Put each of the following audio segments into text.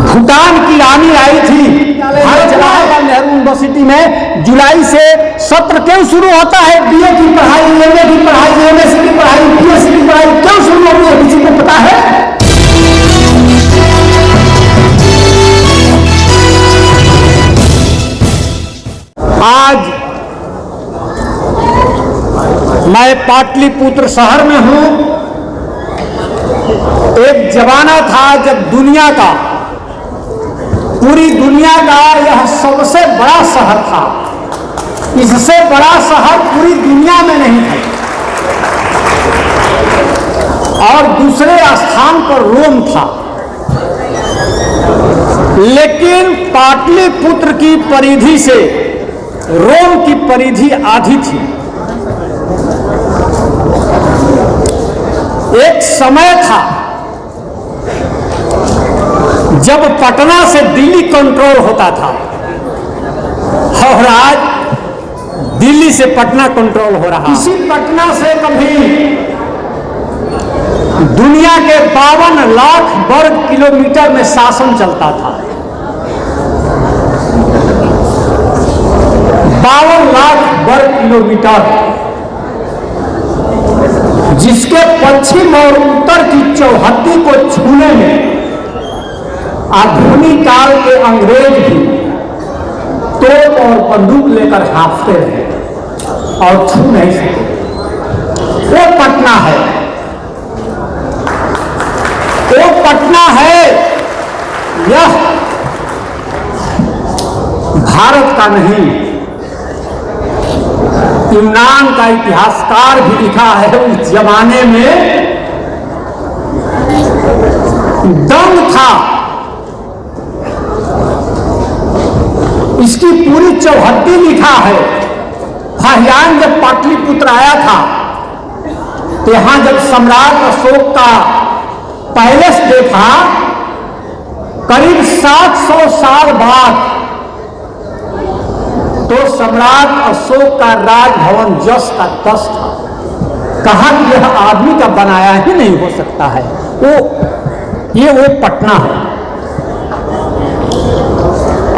भूटान की रानी आई थी जवाहरलाल नेहरू यूनिवर्सिटी में। जुलाई से सत्र क्यों शुरू होता है? बीए की पढ़ाई, एमए की पढ़ाई, एमएससी की पढ़ाई, बीएससी की पढ़ाई क्यों शुरू होती है? किसी को पता है? आज मैं पाटलिपुत्र शहर में हूं। एक जमाना था जब दुनिया का, पूरी दुनिया का यह सबसे बड़ा शहर था। इससे बड़ा शहर पूरी दुनिया में नहीं था। और दूसरे स्थान पर रोम था। लेकिन पाटलिपुत्र की परिधि से रोम की परिधि आधी थी। एक समय था जब पटना से दिल्ली कंट्रोल होता था और आज दिल्ली से पटना कंट्रोल हो रहा। इसी पटना से कभी दुनिया के 52 लाख वर्ग किलोमीटर में शासन चलता था। 52 लाख वर्ग किलोमीटर, जिसके पश्चिम और उत्तर की चौहद्दी को छूने में आधुनिक काल के अंग्रेज भी तोप और बंदूक लेकर हाँफते रहे और छू नहीं सके। वो पटना है, वो पटना है। यह भारत का नहीं, यूनान का इतिहासकार भी लिखा है। उस जमाने में दंग था। इसकी पूरी चौहद्दी लिखा है। फाहियान जब पाटलिपुत्र आया था तो यहां जब सम्राट अशोक का पैलेस देखा, करीब 700 साल बाद, तो सम्राट अशोक का राजभवन जस का तस था। कहा कि यह आदमी का बनाया ही नहीं हो सकता है। वो पटना है।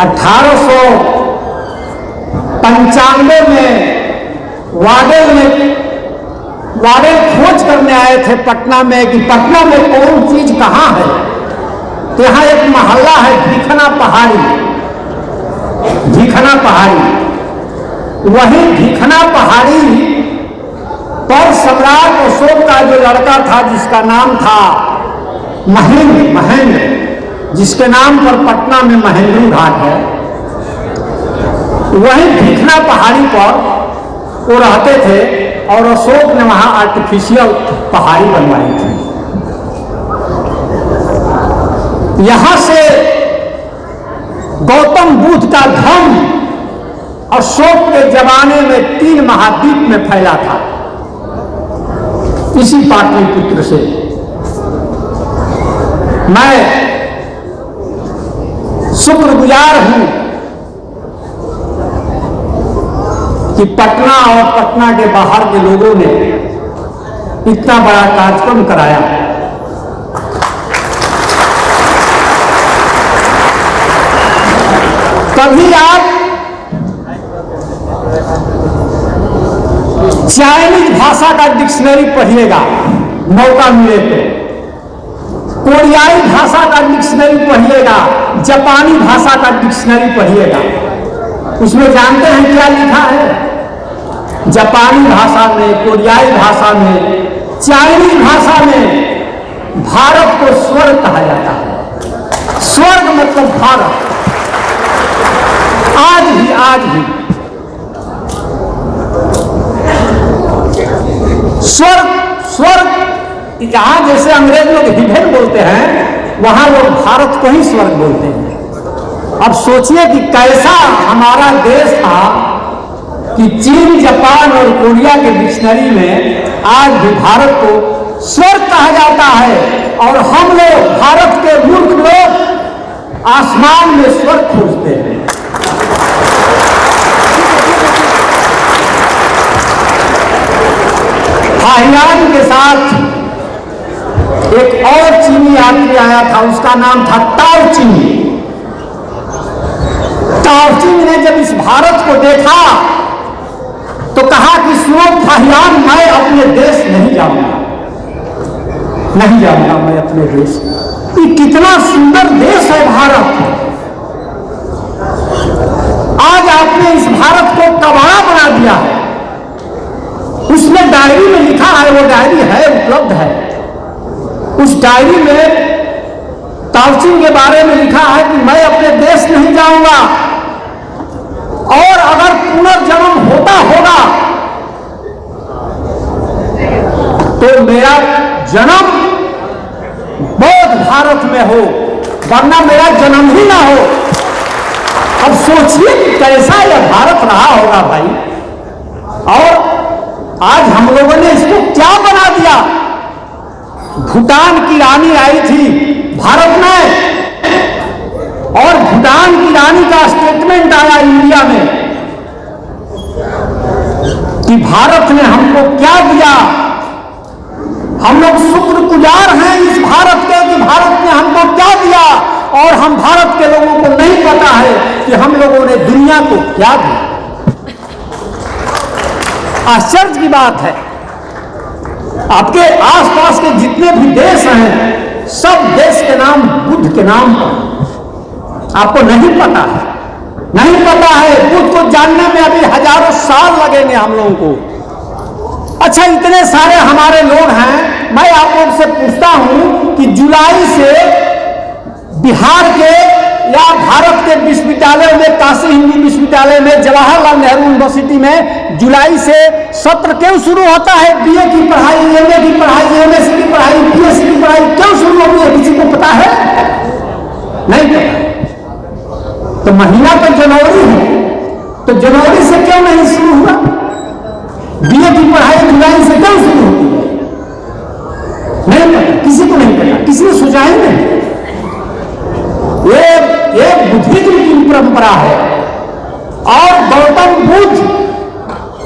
1895 में वाडेल खोज करने आए थे पटना में कि पटना में कौन चीज कहाँ है। तो यहाँ एक मोहल्ला है भीखना पहाड़ी। भीखना पहाड़ी, वही भीखना पहाड़ी पर सम्राट अशोक का जो लड़का था, जिसका नाम था महेंद्र, जिसके नाम पर पटना में महेंद्र घाट है, वही भीखना पहाड़ी पर वो रहते थे। और अशोक ने वहां आर्टिफिशियल पहाड़ी बनवाई थी। यहां से गौतम बुद्ध का धर्म अशोक के जमाने में 3 महाद्वीप में फैला था। इसी पाटलिपुत्र से मैं शुक्रगुजार हूं कि पटना और पटना के बाहर के लोगों ने इतना बड़ा कार्यक्रम कराया। कभी आप चाइनीज भाषा का डिक्शनरी पढ़िएगा, मौका मिले तो। कोरियाई भाषा का डिक्शनरी पढ़िएगा, जापानी भाषा का डिक्शनरी पढ़िएगा। उसमें जानते हैं क्या लिखा है? जापानी भाषा में, कोरियाई भाषा में, चाइनीज भाषा में भारत को स्वर्ग कहा जाता है। स्वर्ग मतलब भारत। आज भी स्वर्ग जहां जैसे अंग्रेज लोग हिडन बोलते हैं, वहां लोग भारत को ही स्वर्ग बोलते हैं। अब सोचिए कि कैसा हमारा देश था कि चीन, जापान और कोरिया के डिक्शनरी में आज भी भारत को स्वर्ग कहा जाता है। और हम लोग, भारत के मूर्ख लोग, आसमान में स्वर्ग खोजते हैं। फाहियान के साथ एक और चीनी यात्री आया था, उसका नाम था ताओ चीनी। ताओ चीनी ने जब इस भारत को देखा तो कहा कि सुनो फाहियान, मैं अपने देश नहीं जाऊंगा, नहीं जाऊंगा मैं अपने देश। ये कितना सुंदर देश है भारत। आज आपने इस भारत को कबाड़ा बना दिया है। उसमें डायरी में लिखा है, वो डायरी है, उपलब्ध है। उस डायरी में ताओ-चिन के बारे में लिखा है कि मैं अपने देश नहीं जाऊंगा, और अगर पुनर्जन्म होता होगा तो मेरा जन्म बौद्ध भारत में हो, वरना मेरा जन्म ही ना हो। अब सोचिए कि कैसा यह भारत रहा होगा भाई। और आज हम लोगों ने इसको क्या बना दिया। भूटान की रानी आई थी भारत में, और भूटान की रानी का स्टेटमेंट आया इंडिया में कि भारत ने हमको क्या दिया। हम लोग शुक्रगुजार हैं इस भारत के कि भारत ने हमको क्या दिया, और हम भारत के लोगों को नहीं पता है कि हम लोगों ने दुनिया को क्या दिया। आश्चर्य की बात है। आपके आसपास के जितने भी देश हैं, सब देश के नाम बुद्ध के नाम पर। आपको नहीं पता है, नहीं पता है। बुद्ध को जानने में अभी हजारों साल लगेंगे हम लोगों को। अच्छा, इतने सारे हमारे लोग हैं, मैं आप लोग से पूछता हूं कि जुलाई से बिहार के या भारत के विश्वविद्यालय में, काशी हिंदू विश्वविद्यालय में, जवाहरलाल नेहरू यूनिवर्सिटी में जुलाई से सत्र क्यों शुरू होता है? बीए की पढ़ाई, एमए की पढ़ाई, एमएससी की पढ़ाई, बीएससी की पढ़ाई क्यों शुरू होती है? किसी को पता है? नहीं पता। तो महीना तो जनवरी है, तो जनवरी से क्यों नहीं शुरू हुआ? बीए की पढ़ाई जुलाई से क्यों शुरू होती है? नहीं पता, किसी को नहीं पता, किसी ने सोचा ही नहीं। ये बुद्धिज्म की परंपरा है, और गौतम बुद्ध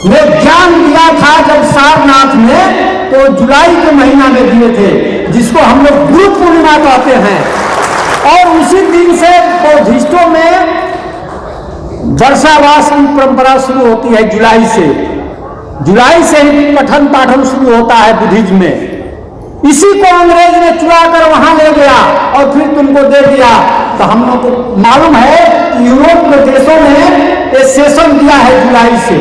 ने ज्ञान दिया था जब सारनाथ में, तो जुलाई के महीना में दिए थे, जिसको हम लोग गुरु पूर्णिमा कहते हैं। और उसी दिन से बौद्धिस्टों में वर्षावास की परंपरा शुरू होती है जुलाई से। जुलाई से ही पठन पाठन शुरू होता है बुद्धिज्म में। इसी को अंग्रेज ने चुरा कर वहां ले गया और फिर तुमको दे दिया। तो हम लोग को मालूम है कि यूरोप के देशों ने एक सेशन दिया है जुलाई से,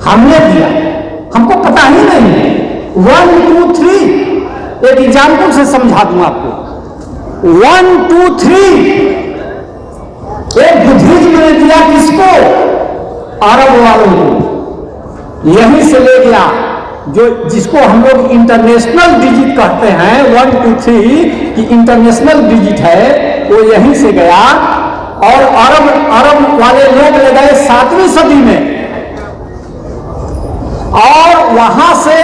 हमने दिया, हमको पता ही नहीं। 1 2 3 एक एग्जाम्पल से समझा दूं आपको। 1 2 3 एक बुद्धिज्म ने दिया किसको? अरब वालों को। यहीं से ले गया, जो जिसको हम लोग इंटरनेशनल डिजिट कहते हैं, 1 2 3 की इंटरनेशनल डिजिट है, वो यहीं से गया। और अरब वाले लोग ले गए 7वीं सदी में, और वहां से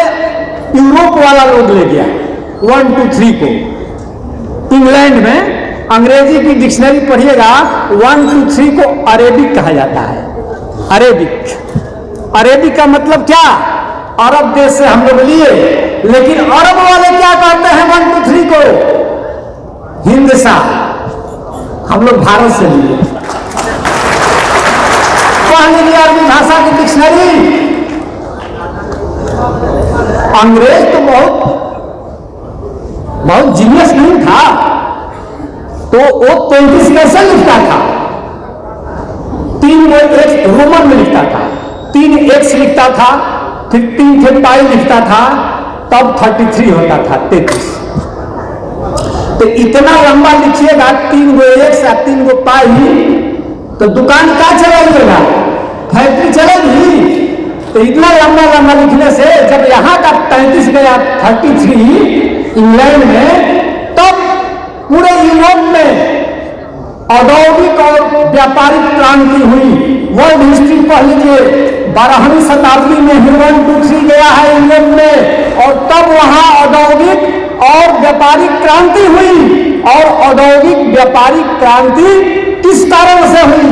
यूरोप वाला लोग ले गया 1 2 3 को। इंग्लैंड में अंग्रेजी की डिक्शनरी पढ़िएगा, 1 2 3 को अरेबिक कहा जाता है। अरेबिक, अरेबिक का मतलब क्या? अरब देश से हम लोग लिए, लेकिन अरब वाले क्या कहते हैं 1 2 3 को? हिंदसा। हम लोग भारत से लिए। पढ़ लीजिए अरबी भाषा की डिक्शनरी। अंग्रेज तो बहुत जीनियस नहीं था, तो वो 33 कैसे लिखता था? 3 एक रोमन में लिखता था, 3 एक्स लिखता था, फिर 3 थे पाई लिखता था, तब 33 होता था, 33। तो इतना लंबा लिखिएगा, 3 गो एक्स या 3 गो पाई, तो दुकान क्या चलाइएगा? फैक्ट्री चलेगी? तो इतना लंबा लंबा लिखने से जब यहाँ का 33 गया 33 इंग्लैंड में, तब पूरे यूरोप में औद्योगिक और व्यापारिक क्रांति हुई। वर्ल्ड हिस्ट्री पढ़ लीजिए, 12वीं शताब्दी में 1 2 3 गया है इंग्लैंड में, और तब वहां औद्योगिक और व्यापारिक क्रांति हुई। और औद्योगिक व्यापारिक क्रांति किस कारण से हुई?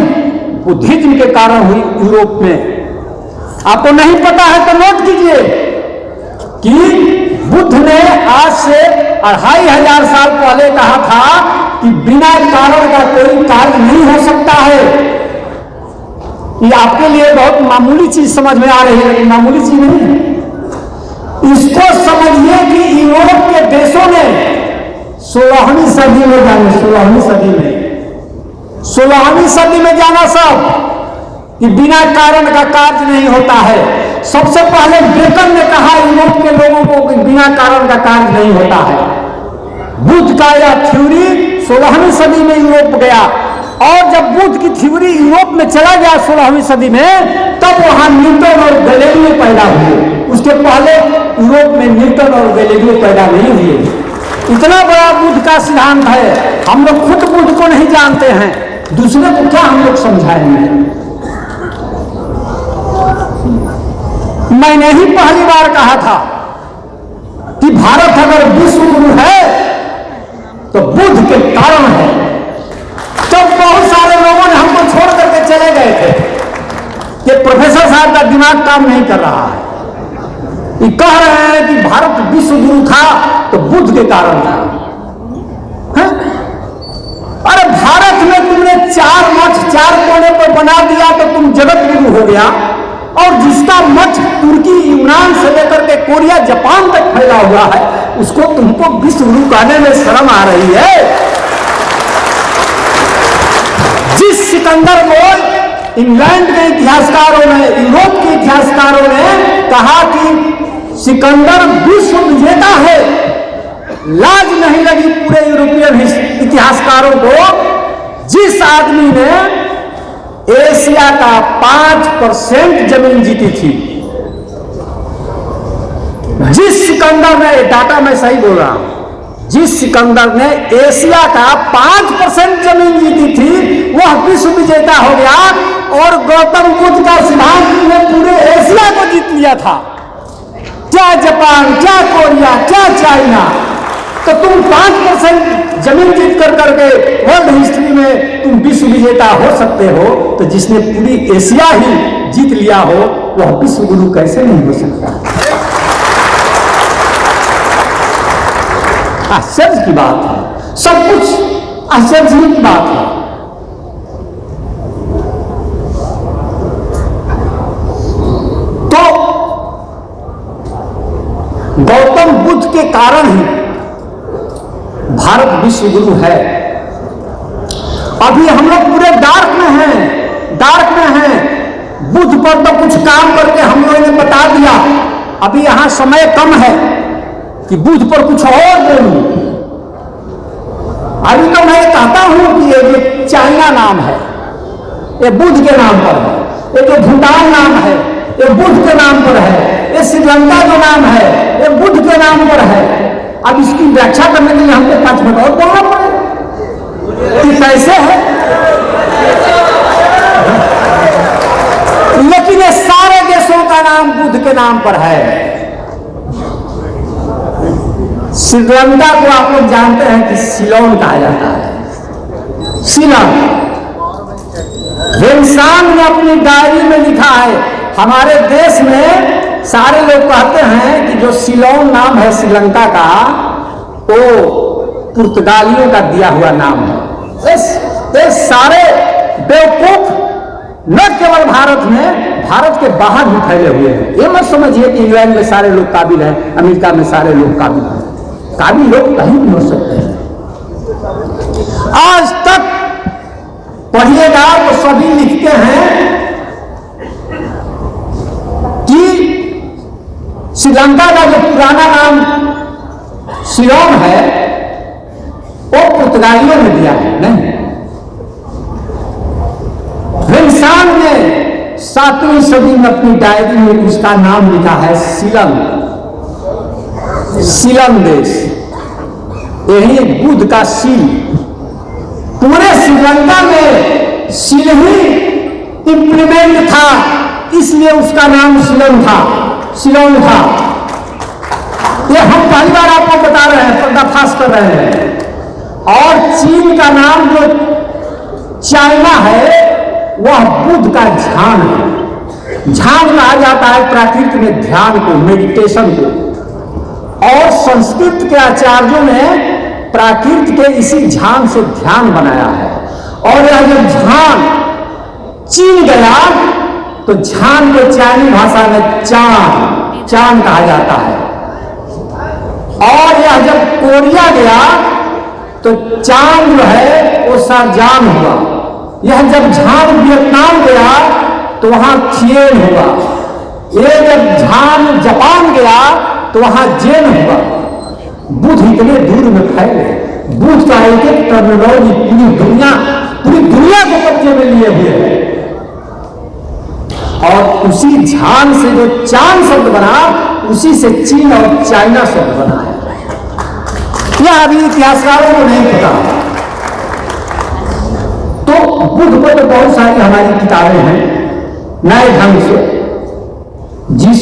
बुद्धिज्म के कारण हुई यूरोप में। आपको नहीं पता है तो नोट कीजिए कि बुद्ध ने आज से 2500 साल पहले कहा था कि बिना कारण का कोई कार्य नहीं हो सकता है। ये आपके लिए बहुत मामूली चीज समझ में आ रही है, लेकिन मामूली चीज नहीं है। इसको समझिए कि यूरोप के देशों ने 16वीं सदी में जाना, 16वीं सदी में जाना सब कि बिना कारण का कार्य नहीं होता है। सबसे पहले बेकन ने कहा यूरोप के लोगों को कि बिना कारण का कार्य नहीं होता है। बुद्ध का यह थ्योरी 16वीं सदी में यूरोप गया, और जब बुद्ध की थ्योरी यूरोप में चला गया 16वीं सदी में, तब वहां न्यूटन और गैलीलियो पैदा हुए। उसके पहले यूरोप में न्यूटन और गैलीलियो पैदा नहीं हुए। इतना बड़ा बुद्ध का सिद्धांत है, हम लोग खुद बुद्ध को नहीं जानते हैं, दूसरे को क्या हम लोग समझाएंगे। मैंने ही पहली बार कहा था कि भारत अगर विश्व गुरु है तो बुद्ध के कारण है। तब बहुत सारे लोगों ने हमको छोड़ करके चले गए थे कि प्रोफेसर साहब का दिमाग काम नहीं कर रहा है, ये कह रहे हैं कि भारत विश्व गुरु था तो बुद्ध के कारण था। अरे भारत में तुमने 4 मठ 4 कोने पर बना दिया तो तुम जगत गुरु हो गया, और जिसका मठ तुर्की यूनान से लेकर के कोरिया जापान तक फैला हुआ है, उसको तुमको विश्व गुरु कहने में शर्म आ रही है। जिस सिकंदर को इंग्लैंड के इतिहासकारों ने, यूरोप के इतिहासकारों ने कहा कि सिकंदर विश्व विजेता है, लाज नहीं लगी पूरे यूरोपियन इतिहासकारों को। जिस आदमी ने एशिया का 5% जमीन जीती थी, जिस सिकंदर ने, डाटा मैं सही बोल रहा हूं, जिस सिकंदर ने एशिया का 5% जमीन जीती थी, वह विश्व विजेता हो गया। और गौतम बुद्ध का सिद्धांत ने पूरे एशिया को जीत लिया था, क्या जापान, क्या कोरिया, क्या चाइना। तो तुम 5% जमीन जीत कर करके वर्ल्ड हिस्ट्री में तुम विश्व विजेता हो सकते हो, तो जिसने पूरी एशिया ही जीत लिया हो वह विश्व गुरु कैसे नहीं हो सकता। आश्चर्य की बात है, सब कुछ आश्चर्य की बात है। तो गौतम बुद्ध के कारण ही भारत विश्व गुरु है। अभी हम लोग पूरे डार्क में हैं। बुद्ध पर तो कुछ काम करके हम लोगों ने बता दिया। अभी यहां समय कम है कि बुद्ध पर कुछ और बोलूं। अभी तो मैं कहता हूं कि ये जो चाइना नाम है ये बुद्ध के नाम पर है, ये जो भूटान नाम है ये बुद्ध के नाम पर है, ये श्रीलंका जो नाम है ये बुद्ध के नाम पर है। अब इसकी व्याख्या करने के लिए हमको 5 मिनट और बोलना पड़ेगा कि कैसे है। लेकिन ये सारे देशों का नाम बुद्ध के नाम पर है। श्रीलंका को आप लोग जानते हैं कि सिलोन कहा जाता है। सिलोन वेंसान ने अपनी डायरी में लिखा है, हमारे देश में सारे लोग कहते हैं कि जो सिलोन नाम है श्रीलंका का, वो पुर्तगालियों का दिया हुआ नाम है। इस सारे बेवकूफ न केवल भारत में, भारत के बाहर भी फैले हुए हैं। ये मत समझिए कि इंग्लैंड में सारे लोग काबिल हैं, अमेरिका में सारे लोग काबिल हैं। काबिल लोग कहीं भी हो सकते हैं। आज तक पढ़िएगा तो सभी लिखते हैं कि श्रीलंका का जो पुराना नाम सिलोन है वो पुर्तगालियों ने दिया है। नहीं, वेंसान ने 7वीं सदी में अपनी डायरी में उसका नाम लिखा है सीलम देश। यही बुद्ध का सील। पूरे श्रीलंका में सील ही इंप्लीमेंट था, इसलिए उसका नाम सिलोन था। ये हम पहली बार आपको बता रहे हैं, पर्दाफाश कर रहे हैं। और चीन का नाम जो चाइना है वह बुद्ध का ध्यान है। ध्यान कहा जाता है प्राकृतिक में ध्यान को, मेडिटेशन को। और संस्कृत के आचार्यों ने प्राकृत के इसी झान से ध्यान बनाया है। और यह जब झान चीन गया तो झान को चाइनी भाषा में चांद कहा जाता है। और यह जब कोरिया गया तो चांद जो है वो सरजान हुआ। यह जब झान वियतनाम गया तो वहां थिएन हुआ। ये जब झान जापान गया तो वहां जेन हुआ। बुद्ध इतने दूर में फैले, बुद्ध का एक एक टर्मिनोलॉजी पूरी दुनिया को कब्जे में लिए हुए है। और उसी झान से जो चांद शब्द बना, उसी से चीन और चाइना शब्द बना है। यह अभी इतिहासकारों को नहीं पता। तो बुद्ध पर तो बहुत सारी हमारी किताबें हैं नए ढंग से। जिस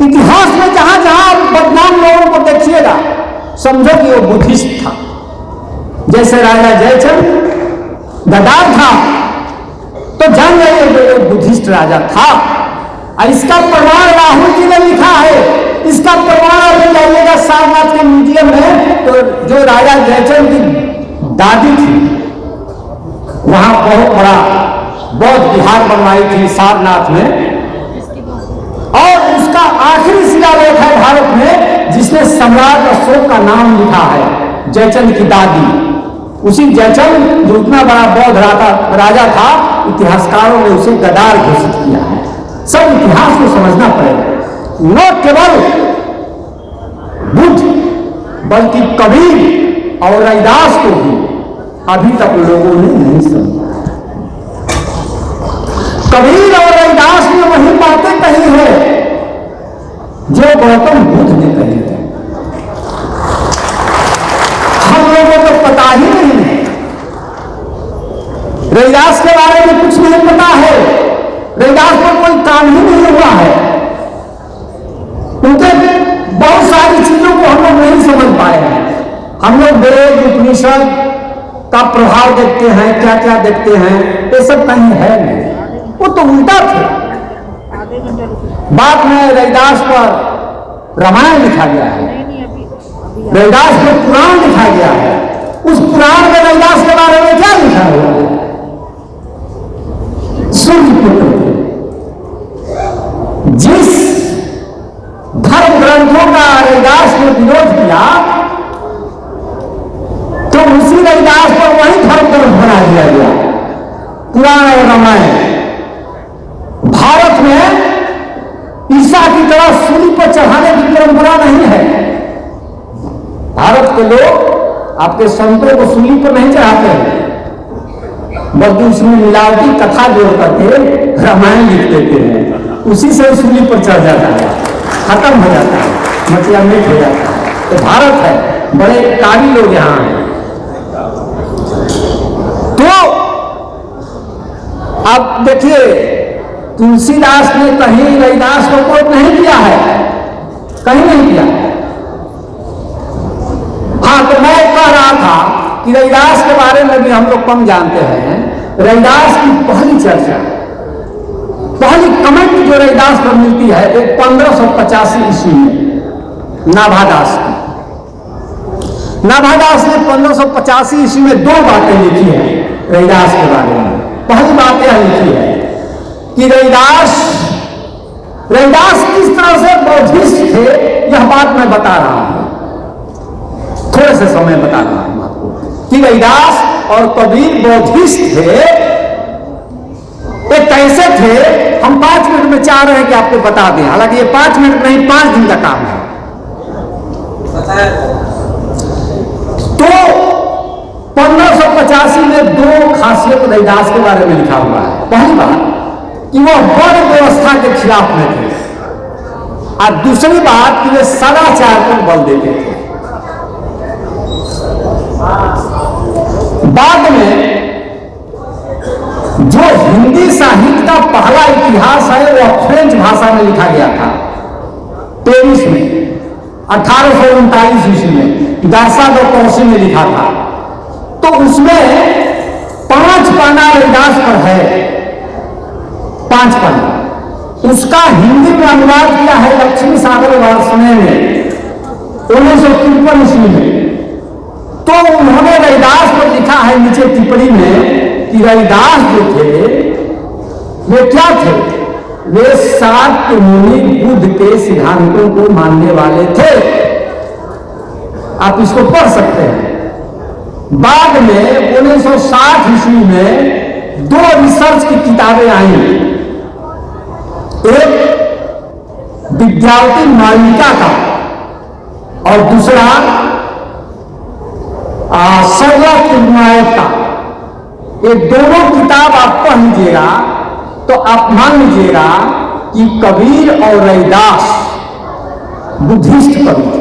इतिहास में जहां जहां बदनाम लोगों को देखिएगा, समझो कि वो बुद्धिस्ट था। जैसे राजा जयचंद गद्दार था तो जान जाइए वो बुद्धिस्ट राजा था। और इसका प्रमाण राहुल जी ने लिखा है। इसका प्रमाण अभी जाइएगा सारनाथ के म्यूजियम में, तो जो राजा जयचंद की दादी थी वहां बहुत बड़ा बौद्ध विहार बनवाई थी सारनाथ में। और उसका आखिरी शिलालेख है भारत में जिसने सम्राट अशोक का नाम लिखा है, जयचंद की दादी। उसी जयचंद जो इतना बड़ा बौद्ध राजा था, इतिहासकारों ने उसे गद्दार घोषित किया है। सब इतिहास को समझना पड़ेगा। न केवल बुद्ध बल्कि कबीर और रविदास को भी अभी तक लोगों ने नहीं समझा। कबीर और रविदास ने वही बातें कही है जो गौतम बुद्ध ने कही है। हम लोगों को पता ही नहीं है। रविदास के बारे में कुछ नहीं पता है। रविदास पर कोई काम ही नहीं हुआ है। उनके बहुत सारी चीजों को हम लोग नहीं समझ पाए हैं। हम लोग वेद उपनिषद का प्रभाव देखते हैं, क्या क्या देखते हैं, ये सब कहीं है नहीं। वो तो उल्टा थे। बाद में रविदास पर रामायण लिखा गया है, रविदास पर पुराण लिखा गया है। उस पुराण में रविदास के बारे में क्या लिखा हुआ है? सूर्यपुत्र। जिस धर्म ग्रंथों का रविदास ने विरोध किया तो उसी रविदास पर वही धर्म ग्रंथ बना दिया गया, पुराण और रामायण। भारत में ईसा की तरह सूली पर चढ़ाने की परंपरा नहीं है। भारत के लोग आपके संतों को सूली पर नहीं चढ़ाते हैं, बल्कि उसमें मिलावटी कथा जोड़ करके रामायण लिख देते हैं। उसी से सूली पर चढ़ जाता है, खत्म हो जाता है, मतलब मिट हो जाता है। तो भारत है, बड़े कारी लोग यहां हैं। तो अब देखिए, तुलसीदास ने कहीं रविदास को कोट नहीं किया है, कहीं नहीं किया। हाँ, तो मैं कह रहा था कि रविदास के बारे में भी हम लोग कम जानते हैं। रविदास की पहली चर्चा, पहली कमेंट जो रविदास पर मिलती है वो 1585 ईस्वी में नाभादास की। नाभादास ने 1585 ईस्वी में दो बातें लिखी है रविदास के बारे में। पहली बात यह लिखी है कि रविदास किस तरह से बौद्धिस्ट थे, यह बात मैं बता रहा हूं, थोड़े से समय बता रहा हूं आपको कि रविदास और कबीर बौद्धिस्ट थे। ये कैसे थे, हम 5 मिनट में चाह रहे हैं कि आपको बता दें। हालांकि ये 5 मिनट नहीं, 5 दिन का काम है। तो 1585 में दो खासियत रविदास के बारे में लिखा हुआ है। पहली बात कि वो वर्ण व्यवस्था के खिलाफ में थे, और दूसरी बात कि वे सदाचार पर बल देते थे। बाद में जो हिंदी साहित्य का पहला इतिहास है वह फ्रेंच भाषा में लिखा गया था, पेरिस में 1839 ईस्वी में गार्सा दो कौशी ने लिखा था। तो उसमें 5 पन्ना रविदास पर है, 5 पन्ना। उसका हिंदी में अनुवाद किया है लक्ष्मी सागर वार्ष्णेय ने। 1953 ईस्वी में। तो उन्होंने रविदास पर लिखा है नीचे टिप्पणी में कि रविदास जो थे वे क्या थे, वे शाक्य मुनि बुद्ध के सिद्धांतों को मानने वाले थे। आप इसको पढ़ सकते हैं। बाद में 1960 ईस्वी में 2 रिसर्च की किताबें आई, एक विद्यावती मालिका का और दूसरा सरला निर्णायक का। ये दोनों किताब आप पढ़ लीजिएगा तो आप मान लीजिएगा कि कबीर और रविदास बुद्धिस्ट कवि थे।